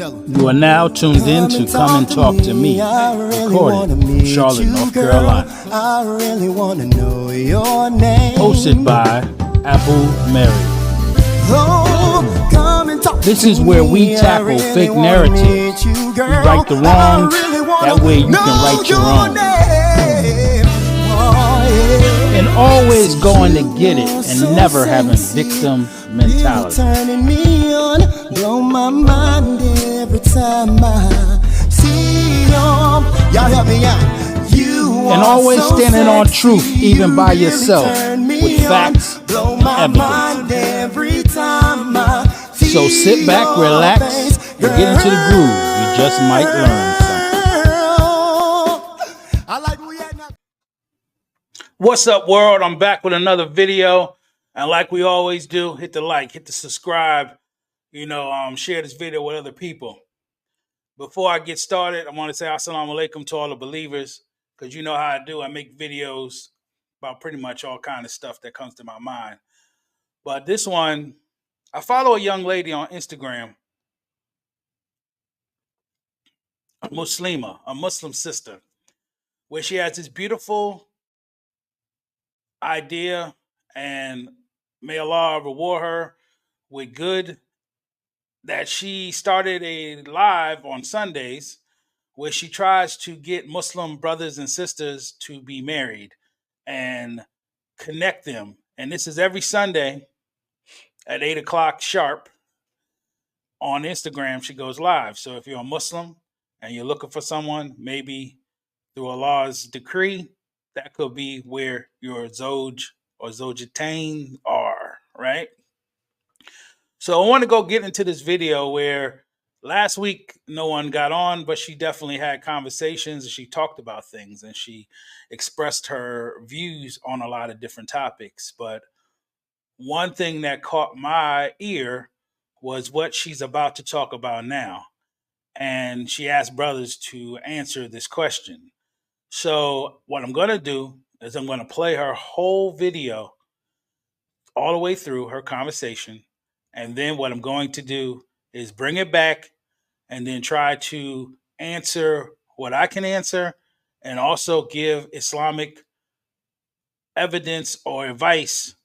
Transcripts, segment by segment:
You are now tuned in to Come and Talk to Me, recorded from Charlotte, North Carolina. Hosted by Abu Mary. This is where we tackle fake narratives. We right the wrongs, that way you can right your own. And always going to get it and never having victim mentality. Turning me on, blow my mind every time I see them. Y'all help me out. And always standing on truth, even by yourself, with facts and evidence. So sit back, relax, and get into the groove. You just might learn something. What's up, world? I'm back with another video. And like we always do, hit the like, hit the subscribe, share this video with other people. Before I get started, I want to say assalamu alaikum to all the believers, because you know how I do. I make videos about pretty much all kind of stuff that comes to my mind. But this one, I follow a young lady on Instagram, a Muslim sister, where she has this beautiful idea, and may Allah reward her with good, that she started a live on Sundays where she tries to get Muslim brothers and sisters to be married and connect them. And this is every Sunday at 8 o'clock sharp on Instagram. She goes live. So if you're a Muslim and you're looking for someone, maybe through Allah's decree, that could be where your Zoj or Zojatain are, right? So I want to go get into this video where last week no one got on, but she definitely had conversations and she talked about things and she expressed her views on a lot of different topics. But one thing that caught my ear was what she's about to talk about now. And she asked brothers to answer this question. So what I'm going to do is I'm going to play her whole video all the way through her conversation. And then what I'm going to do is bring it back and then try to answer what I can answer and also give Islamic evidence or advice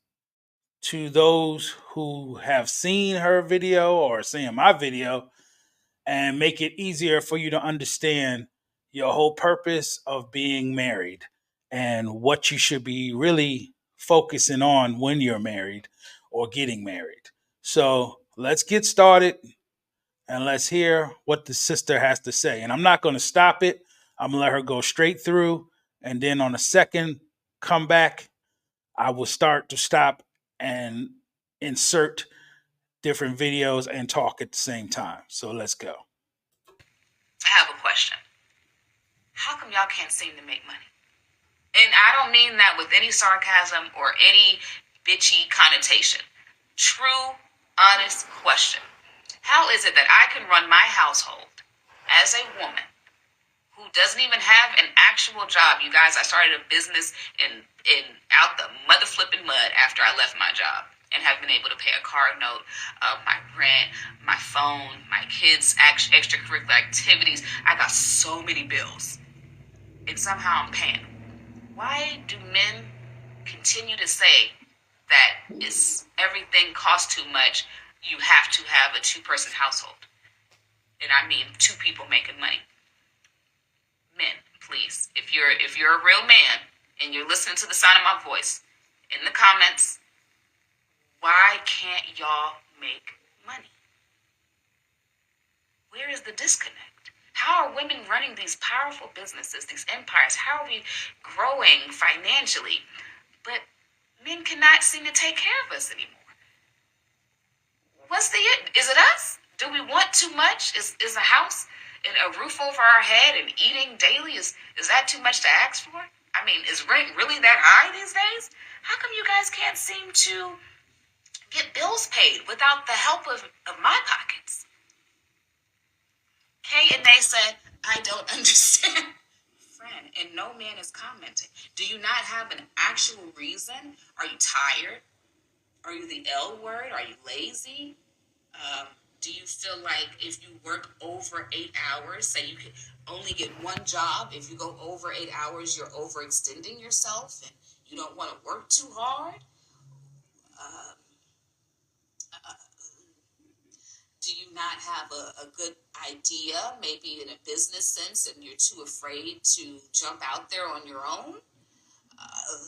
to those who have seen her video or seen my video, and make it easier for you to understand your whole purpose of being married and what you should be really focusing on when you're married or getting married. So let's get started and let's hear what the sister has to say. And I'm not going to stop it. I'm going to let her go straight through. And then on the second comeback, I will start to stop and insert different videos and talk at the same time. So let's go. I have a question. How come y'all can't seem to make money? And I don't mean that with any sarcasm or any bitchy connotation. True, honest question. How is it that I can run my household as a woman who doesn't even have an actual job? You guys, I started a business in out the mother flipping mud after I left my job, and have been able to pay a car note, my rent, my phone, my kids' extracurricular activities. I got so many bills, and somehow I'm paying. Why do men continue to say that everything costs too much? You have to have a two-person household, and I mean 2 people making money. Men, please, if you're a real man and you're listening to the sound of my voice, in the comments, why can't y'all make money? Where is the disconnect? How are women running these powerful businesses, these empires? How are we growing financially? But men cannot seem to take care of us anymore. What's is it us? Do we want too much? Is a house and a roof over our head and eating daily, is that too much to ask for? I mean, is rent really that high these days? How come you guys can't seem to get bills paid without the help of my pockets? Kay and they said, I don't understand. Friend, and no man is commenting. Do you not have an actual reason? Are you tired? Are you the L word? Are you lazy? Do you feel like if you work over 8 hours, say you can only get one job, if you go over 8 hours, you're overextending yourself and you don't want to work too hard? Do you not have a good idea, maybe in a business sense, and you're too afraid to jump out there on your own? I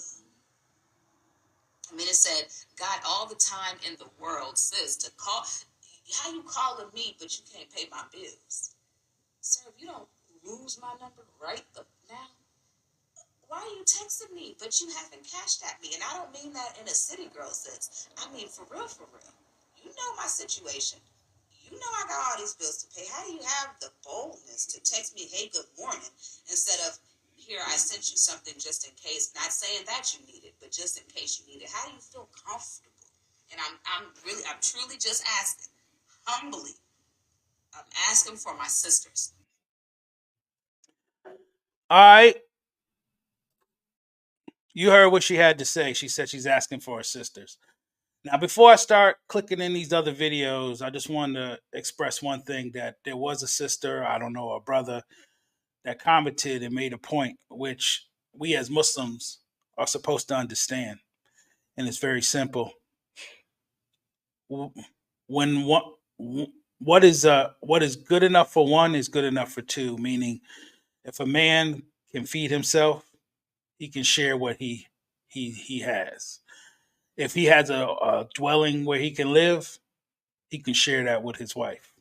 mean, it said, got all the time in the world, sis, to call. How you calling me, but you can't pay my bills? Sir, if you don't lose my number right now, why are you texting me, but you haven't cashed at me? And I don't mean that in a city girl sense. I mean for real, for real. You know my situation. You know I got all these bills to pay. How do you have the boldness to text me, hey, good morning, instead of, here, I sent you something just in case, not saying that you need it, but just in case you need it. How do you feel comfortable? And I'm truly just asking, humbly, I'm asking for my sisters. All right. You heard what she had to say. She said she's asking for her sisters. Now, before I start clicking in these other videos, I just wanted to express one thing, that there was a sister, I don't know, a brother, that commented and made a point which we as Muslims are supposed to understand. And it's very simple. When what is good enough for one is good enough for two, meaning if a man can feed himself, he can share what he has. If he has a dwelling where he can live, he can share that with his wife.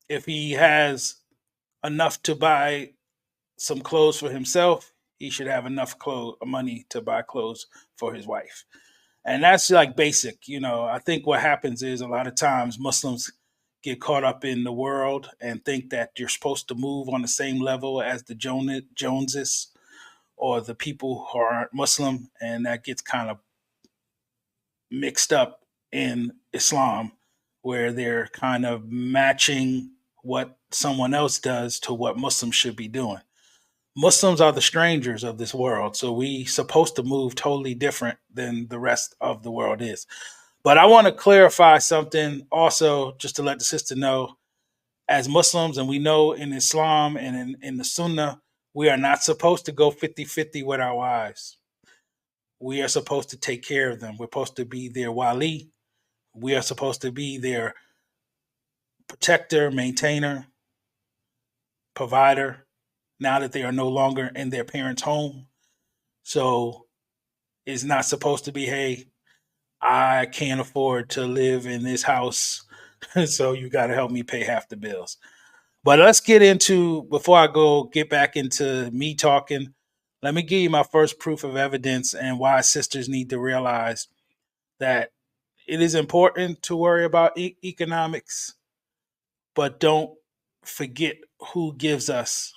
If he has enough to buy some clothes for himself, he should have enough money to buy clothes for his wife. And that's like basic. I think what happens is a lot of times Muslims get caught up in the world and think that you're supposed to move on the same level as the Joneses or the people who aren't Muslim, and that gets kind of mixed up in Islam, where they're kind of matching what someone else does to what Muslims should be doing. Muslims are the strangers of this world, so we supposed to move totally different than the rest of the world is. But I want to clarify something also, just to let the sister know, as Muslims, and we know in Islam and in the Sunnah, we are not supposed to go 50-50 with our wives. We are supposed to take care of them. We're supposed to be their wali. We are supposed to be their protector, maintainer, provider, now that they are no longer in their parents' home. So it's not supposed to be, hey, I can't afford to live in this house, so you got to help me pay half the bills. But let's get into, before I get back into me talking, let me give you my first proof of evidence and why sisters need to realize that it is important to worry about economics, but don't forget who gives us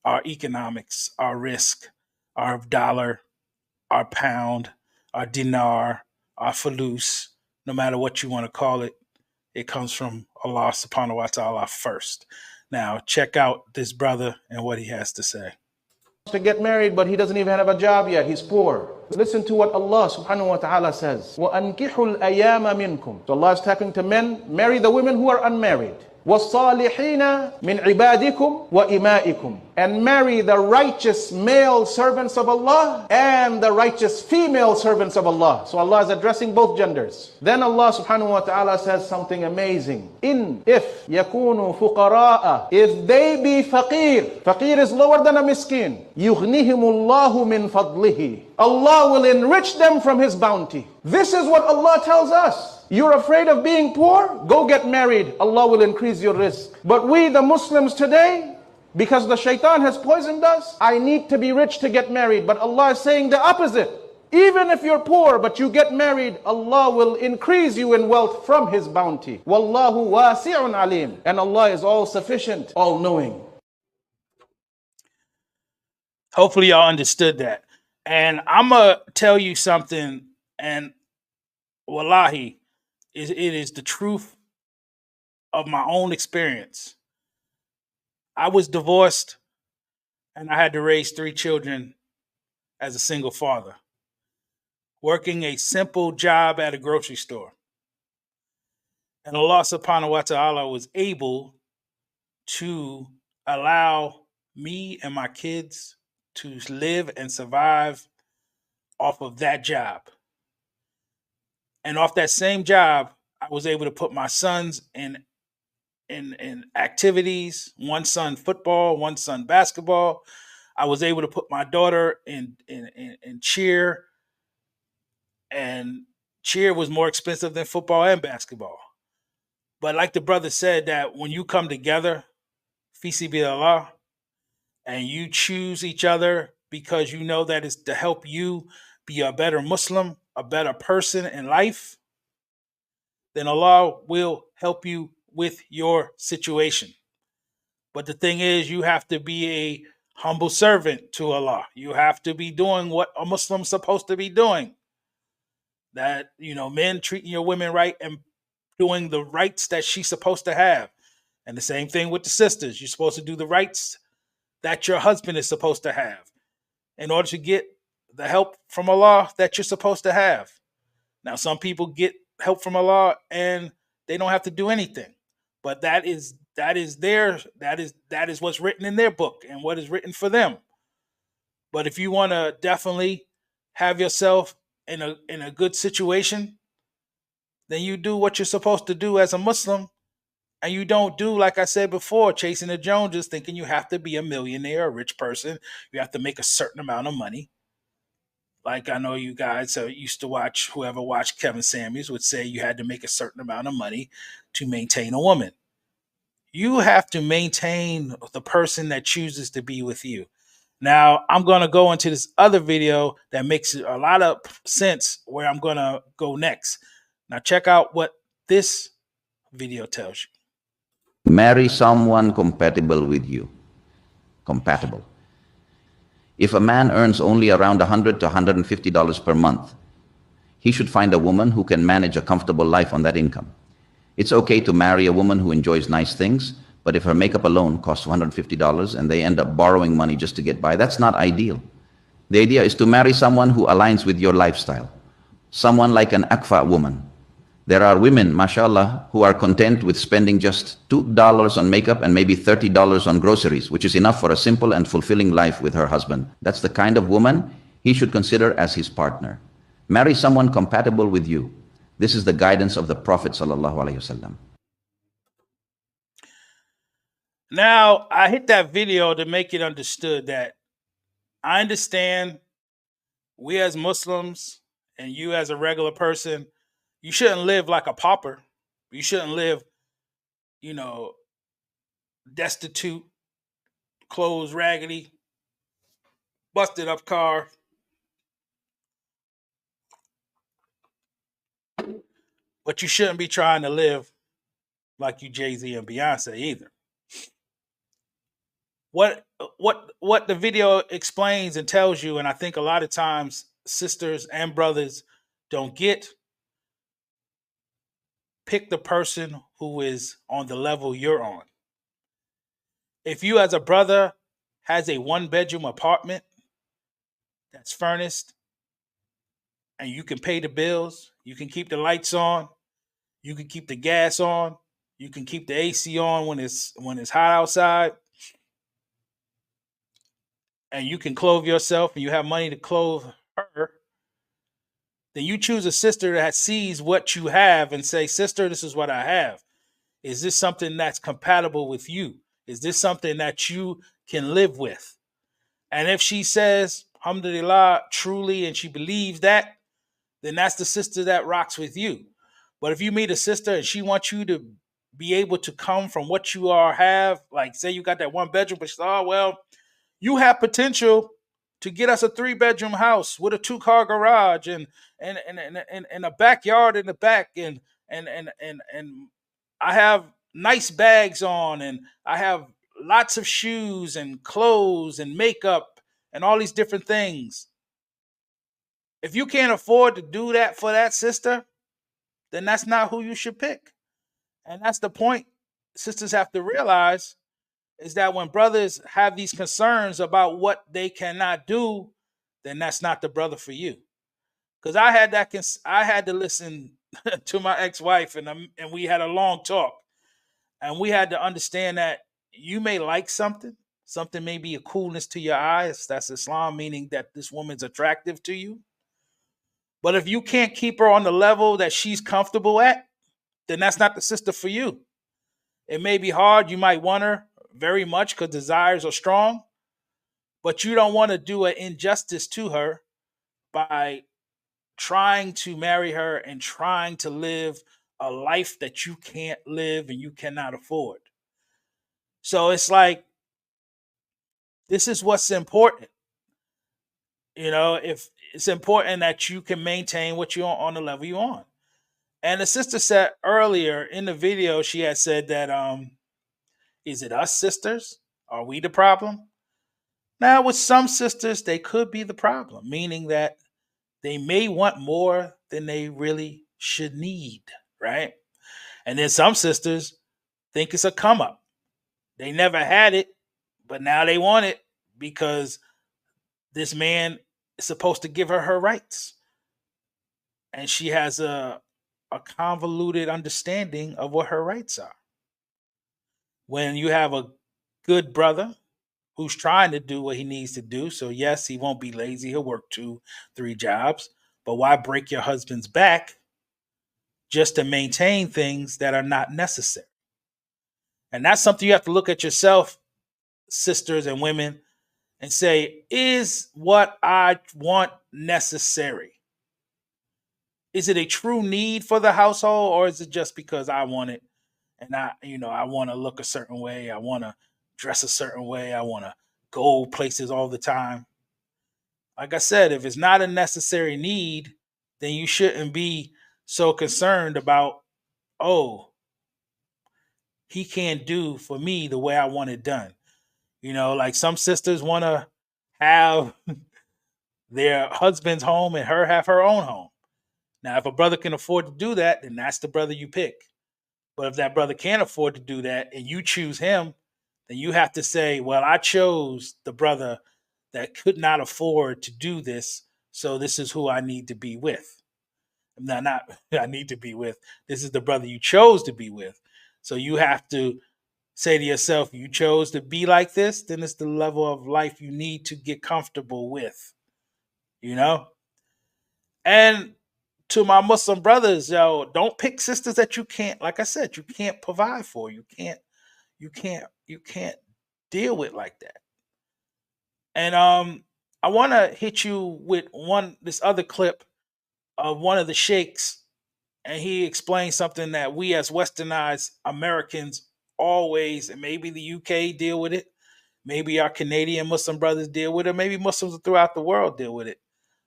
our economics, our risk, our dollar, our pound, our dinar, our falus, no matter what you want to call it. It comes from Allah subhanahu wa ta'ala first. Now, check out this brother and what he has to say. To get married, but he doesn't even have a job yet. He's poor. Listen to what Allah subhanahu wa ta'ala says. وَأَنْكِحُوا الْأَيَامَ مِنْكُمْ. So Allah is talking to men. Marry the women who are unmarried. وَالصَّالِحِينَ مِنْ عِبَادِكُمْ وَإِمَائِكُمْ. And marry the righteous male servants of Allah and the righteous female servants of Allah. So Allah is addressing both genders. Then Allah subhanahu wa ta'ala says something amazing. If yakunu fuqara'a, if they be faqir. Faqir is lower than a miskin. يُغْنِهِمُ min fadlihi. Allah will enrich them from His bounty. This is what Allah tells us. You're afraid of being poor? Go get married. Allah will increase your risk. But we, the Muslims today, because the shaitan has poisoned us, I need to be rich to get married. But Allah is saying the opposite. Even if you're poor but you get married, Allah will increase you in wealth from His bounty. Wallahu wasi'un alim. And Allah is all sufficient, all knowing. Hopefully y'all understood that. And I'm going to tell you something, and wallahi, it is the truth of my own experience. I was divorced and I had to raise 3 children as a single father, working a simple job at a grocery store. And Allah subhanahu wa ta'ala was able to allow me and my kids to live and survive off of that job. And off that same job, I was able to put my sons in activities, one son football, one son basketball. I was able to put my daughter in cheer, and cheer was more expensive than football and basketball. But like the brother said, that when you come together, fi sabilillah, and you choose each other because you know that it's to help you be a better Muslim, a better person in life, then Allah will help you with your situation. But the thing is, you have to be a humble servant to Allah. You have to be doing what a Muslim's supposed to be doing. That, men treating your women right and doing the rights that she's supposed to have. And the same thing with the sisters. You're supposed to do the rights that your husband is supposed to have in order to get the help from Allah that you're supposed to have. Now, some people get help from Allah and they don't have to do anything. But that is what's written in their book and what is written for them. But if you want to definitely have yourself in a good situation, then you do what you're supposed to do as a Muslim, and you don't do, like I said before, chasing the Joneses, thinking you have to be a millionaire, a rich person. You have to make a certain amount of money. Like I know you guys used to watch, whoever watched Kevin Samuels would say you had to make a certain amount of money to maintain a woman. You have to maintain the person that chooses to be with you. Now, I'm going to go into this other video that makes a lot of sense where I'm going to go next. Now, check out what this video tells you. Marry someone compatible with you. Compatible. If a man earns only around $100 to $150 per month, he should find a woman who can manage a comfortable life on that income. It's okay to marry a woman who enjoys nice things, but if her makeup alone costs $150 and they end up borrowing money just to get by, that's not ideal. The idea is to marry someone who aligns with your lifestyle. Someone like an Akfa woman. There are women, mashallah, who are content with spending just $2 on makeup and maybe $30 on groceries, which is enough for a simple and fulfilling life with her husband. That's the kind of woman he should consider as his partner. Marry someone compatible with you. This is the guidance of the Prophet sallallahu alaihi wasallam. Now, I hit that video to make it understood that I understand we as Muslims and you as a regular person, you shouldn't live like a pauper. You shouldn't live, destitute, clothes raggedy, busted up car. But you shouldn't be trying to live like you Jay-Z and Beyonce either. What the video explains and tells you, and I think a lot of times sisters and brothers don't get, pick the person who is on the level you're on. If you as a brother has a 1-bedroom apartment that's furnished and you can pay the bills, you can keep the lights on, you can keep the gas on, you can keep the AC on when it's hot outside, and you can clothe yourself and you have money to clothe her, then you choose a sister that sees what you have and say, sister, this is what I have. Is this something that's compatible with you? Is this something that you can live with? And if she says, alhamdulillah, truly, and she believes that, then that's the sister that rocks with you. But if you meet a sister and she wants you to be able to come from what you have, like say you got that 1-bedroom, but she's, you have potential to get us a 3-bedroom house with a 2-car garage and a backyard in the back, and I have nice bags on, and I have lots of shoes and clothes and makeup and all these different things. If you can't afford to do that for that sister, then that's not who you should pick. And that's the point sisters have to realize, is that when brothers have these concerns about what they cannot do, then that's not the brother for you. Because I had to listen to my ex-wife, and we had a long talk, and we had to understand that you may like something may be a coolness to your eyes. That's Islam, meaning that this woman's attractive to you. But if you can't keep her on the level that she's comfortable at, then that's not the sister for you. It may be hard. You might want her very much because desires are strong, but you don't want to do an injustice to her by trying to marry her and trying to live a life that you can't live and you cannot afford. So it's like, this is what's important. If it's important that you can maintain what you're on the level you're on. And the sister said earlier in the video, she had said that, is it us sisters? Are we the problem? Now, with some sisters, they could be the problem, meaning that they may want more than they really should need, right? And then some sisters think it's a come up. They never had it, but now they want it because this man is supposed to give her her rights. And she has a convoluted understanding of what her rights are. When you have a good brother who's trying to do what he needs to do, so yes, he won't be lazy, he'll work 2-3 jobs, but why break your husband's back just to maintain things that are not necessary? And that's something you have to look at yourself, sisters and women, and say, is what I want necessary? Is it a true need for the household, or is it just because I want it? And I want to look a certain way. I want to dress a certain way. I want to go places all the time. Like I said, if it's not a necessary need, then you shouldn't be so concerned about, oh, he can't do for me the way I want it done. Like some sisters want to have their husband's home and her have her own home. Now, if a brother can afford to do that, then that's the brother you pick. But if that brother can't afford to do that and you choose him, then you have to say, well, I chose the brother that could not afford to do this, so this is who I need to be with. Not I need to be with. This is the brother you chose to be with. So you have to say to yourself, you chose to be like this, then it's the level of life you need to get comfortable with. And to my Muslim brothers, don't pick sisters that you can't, like I said, you can't provide for. You can't deal with like that. And I want to hit you with this other clip of one of the sheikhs, and he explained something that we as westernized Americans always, and maybe the UK deal with it, maybe our Canadian Muslim brothers deal with it, maybe Muslims throughout the world deal with it.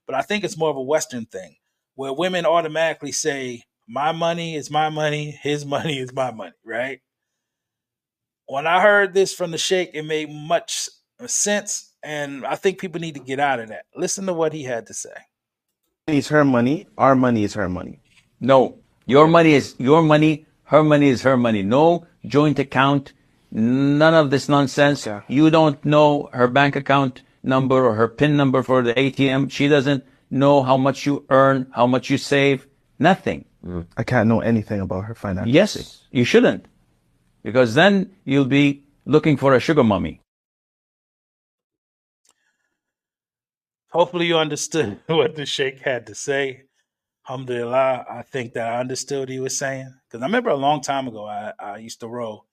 But I think it's more of a Western thing, where women automatically say, my money is my money, his money is my money, right? When I heard this from the sheikh, it made much sense, and I think people need to get out of that. Listen to what he had to say. It's her money. Our money is her money. No, your money is your money. Her money is her money. No joint account. None of this nonsense. Yeah. You don't know her bank account number or her PIN number for the ATM. She doesn't know how much you earn, how much you save. Nothing. I can't know anything about her finances. Yes, you shouldn't. Because then you'll be looking for a sugar mummy. Hopefully you understood what the sheikh had to say. Alhamdulillah, I think that I understood what he was saying. Because I remember a long time ago, I used to roll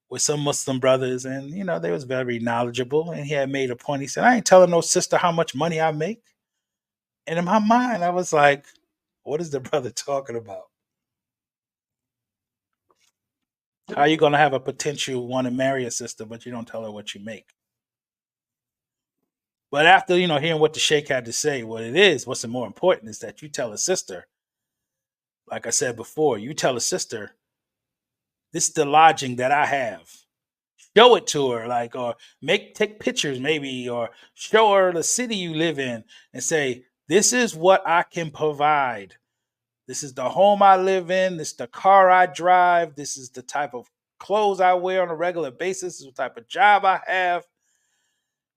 with some Muslim brothers, and they was very knowledgeable, and he had made a point. He said, I ain't telling no sister how much money I make. And in my mind, I was like, what is the brother talking about? How are you going to have a potential want to marry a sister, but you don't tell her what you make? But after, hearing what the sheikh had to say, what's more important is that you tell a sister, like I said before, you tell a sister, this is the lodging that I have. Show it to her, or take pictures maybe, or show her the city you live in and say, this is what I can provide. This is the home I live in. This is the car I drive. This is the type of clothes I wear on a regular basis. This is the type of job I have.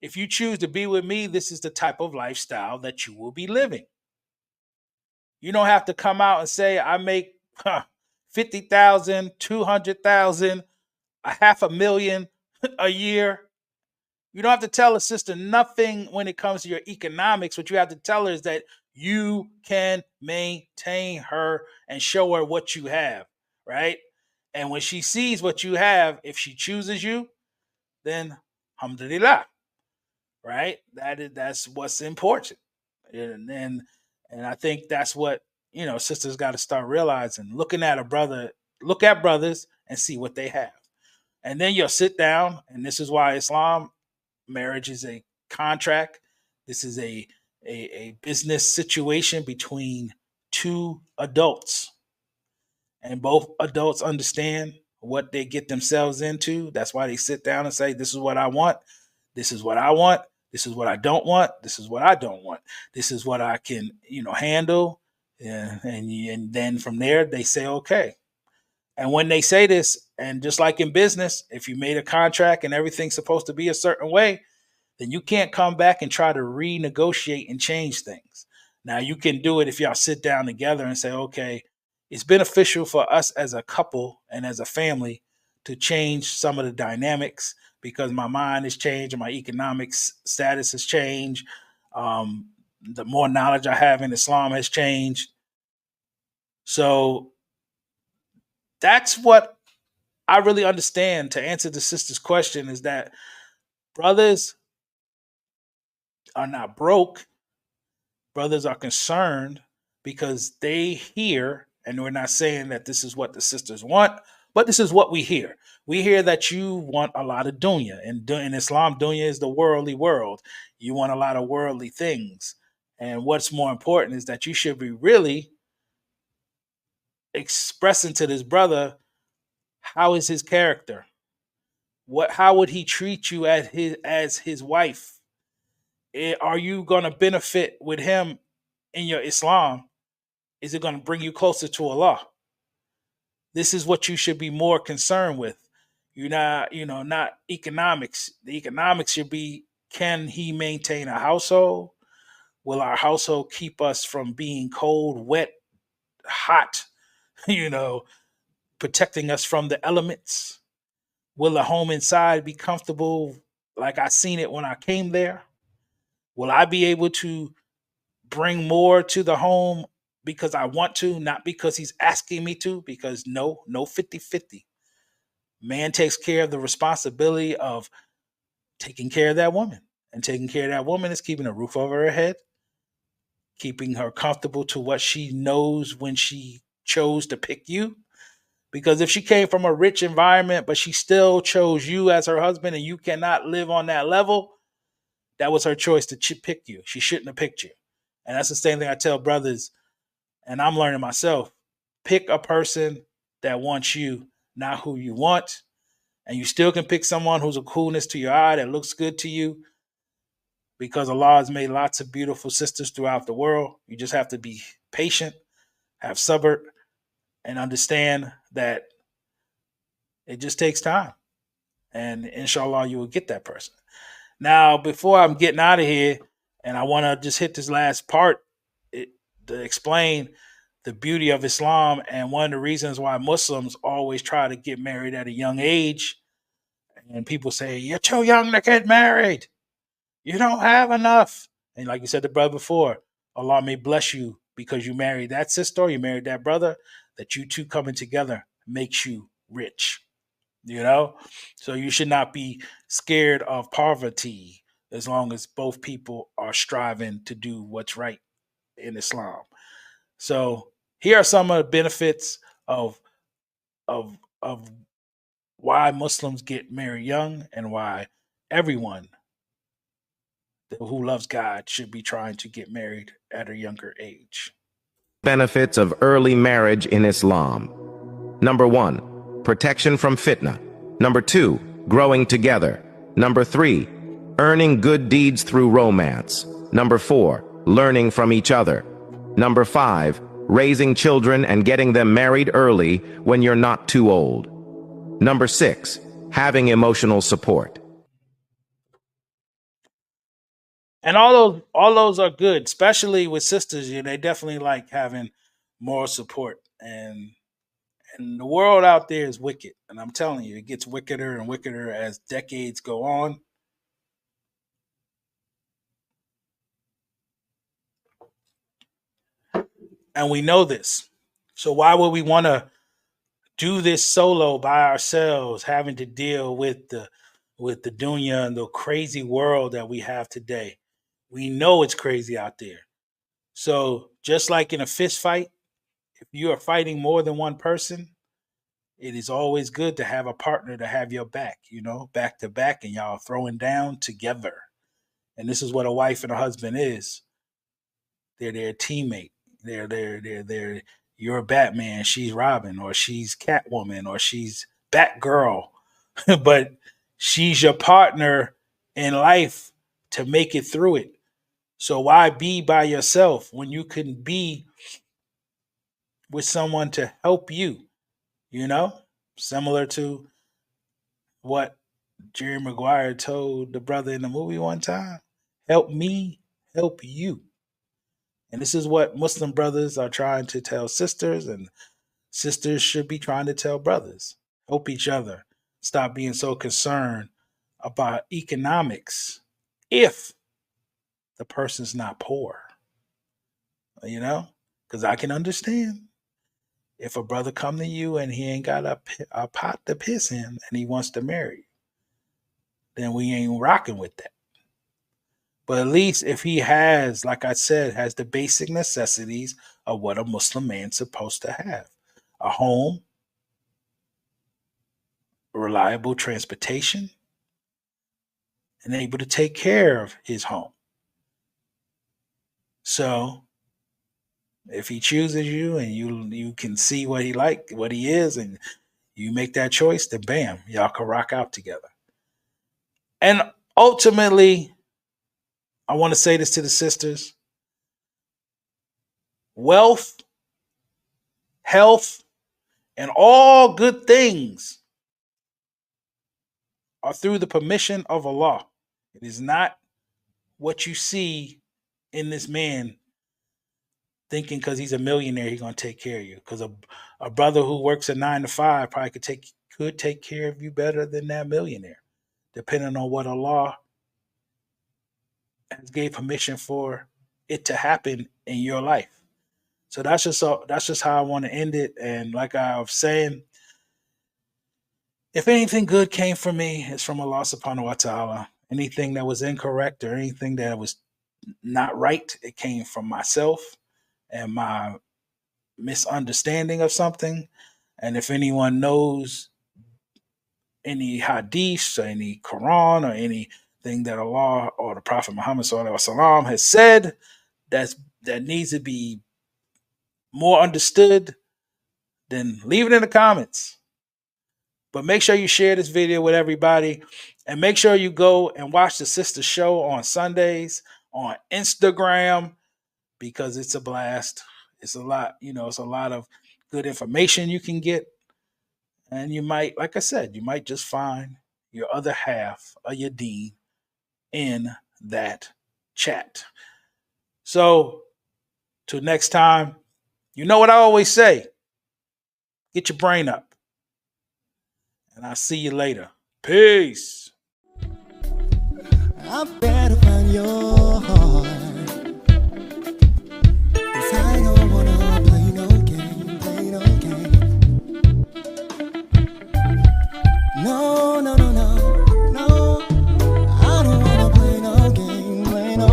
If you choose to be with me, this is the type of lifestyle that you will be living. You don't have to come out and say, I make 50,000, 200,000, $500,000 a year. You don't have to tell a sister nothing when it comes to your economics. What you have to tell her is that you can maintain her and show her what you have, right? And when she sees what you have, if she chooses you, then alhamdulillah, right? That's what's important. And I think that's what, sisters got to start realizing. Looking at a brother, look at brothers and see what they have. And then you'll sit down, and this is why Islam, marriage is a contract. This is a business situation between two adults. And both adults understand what they get themselves into. That's why they sit down and say, this is what I want. This is what I want. This is what I don't want. This is what I don't want. This is what I can, handle. And then from there, they say, okay. And when they say this, and just like in business, if you made a contract and everything's supposed to be a certain way, then you can't come back and try to renegotiate and change things. Now, you can do it if y'all sit down together and say, okay, it's beneficial for us as a couple and as a family to change some of the dynamics because my mind has changed and my economic status has changed. The more knowledge I have in Islam has changed. So that's what I really understand, to answer the sister's question, is that brothers are not broke. Brothers are concerned because they hear, and we're not saying that this is what the sisters want, but this is what we hear. We hear that you want a lot of dunya. And in Islam, dunya is the worldly world. You want a lot of worldly things. And what's more important is that you should be really expressing to this brother, how is his character? How would he treat you as his wife? Are you going to benefit with him in your Islam? Is it going to bring you closer to Allah? This is what you should be more concerned with. You're not economics. The economics should be, can he maintain a household? Will our household keep us from being cold, wet, hot, protecting us from the elements? Will the home inside be comfortable like I seen it when I came there? Will I be able to bring more to the home because I want to, not because he's asking me to? Because no 50-50. Man takes care of the responsibility of taking care of that woman. And taking care of that woman is keeping a roof over her head, keeping her comfortable to what she knows when she chose to pick you. Because if she came from a rich environment, but she still chose you as her husband and you cannot live on that level, that was her choice to pick you. She shouldn't have picked you. And that's the same thing I tell brothers, and I'm learning myself. Pick a person that wants you, not who you want. And you still can pick someone who's a coolness to your eye, that looks good to you, because Allah has made lots of beautiful sisters throughout the world. You just have to be patient, have sabr, and understand that it just takes time. And inshallah, you will get that person. Now, before I'm getting out of here, and I want to just hit this last part to explain the beauty of Islam, and one of the reasons why Muslims always try to get married at a young age. And people say, you're too young to get married. You don't have enough. And like you said, the brother before, Allah may bless you because you married that sister, or you married that brother, that you two coming together makes you rich. So you should not be scared of poverty as long as both people are striving to do what's right in Islam. So here are some of the benefits of why Muslims get married young, and why everyone who loves God should be trying to get married at a younger age. Benefits of early marriage in Islam. Number 1, protection from fitna. Number 2, growing together. Number 3, earning good deeds through romance. Number 4, learning from each other. Number 5, raising children and getting them married early when you're not too old. Number 6, having emotional support. And all those are good, especially with sisters. They definitely like having moral support. And the world out there is wicked, and I'm telling you, it gets wickeder and wickeder as decades go on. And we know this. So why would we want to do this solo by ourselves, having to deal with the dunya and the crazy world that we have today? We know it's crazy out there. So just like in a fist fight, if you are fighting more than one person, it is always good to have a partner to have your back, back to back, and y'all throwing down together. And this is what a wife and a husband is. They're their teammate. They're you're Batman, she's Robin, or she's Catwoman, or she's Batgirl. But she's your partner in life to make it through it. So why be by yourself when you can be with someone to help you? Similar to what Jerry Maguire told the brother in the movie one time. Help me, help you. And this is what Muslim brothers are trying to tell sisters, and sisters should be trying to tell brothers. Help each other. Stop being so concerned about economics if the person's not poor. Because I can understand if a brother come to you and he ain't got a pot to piss in and he wants to marry you, then we ain't rocking with that. But at least if he has, like I said, has the basic necessities of what a Muslim man's supposed to have: a home, reliable transportation, and able to take care of his home. So if he chooses you and you can see what he is, and you make that choice, then bam, y'all can rock out together. And ultimately, I want to say this to the sisters: wealth, health, and all good things are through the permission of Allah. It is not what you see in this man thinking because he's a millionaire he's going to take care of you. Because a brother who works a 9 to 5 probably could take care of you better than that millionaire, depending on what Allah has gave permission for it to happen in your life. So that's just how I want to end it. And like I was saying, if anything good came from me, it's from Allah subhanahu wa ta'ala. Anything that was incorrect or anything that was not right, it came from myself and my misunderstanding of something. And if anyone knows any hadiths or any Quran or anything that Allah or the Prophet Muhammad sallallahu alaihi wasallam has said that needs to be more understood, then leave it in the comments. But make sure you share this video with everybody, and make sure you go and watch the sister show on Sundays on Instagram, because it's a blast. It's a lot, it's a lot of good information you can get. And you might, like I said, you might just find your other half of your deen in that chat. So till next time, you know what I always say: get your brain up. And I'll see you later. Peace. I better find your heart, 'cause I don't wanna play no game. No, no, no, no, no. I don't wanna play no game, play no.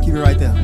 Keep it right there.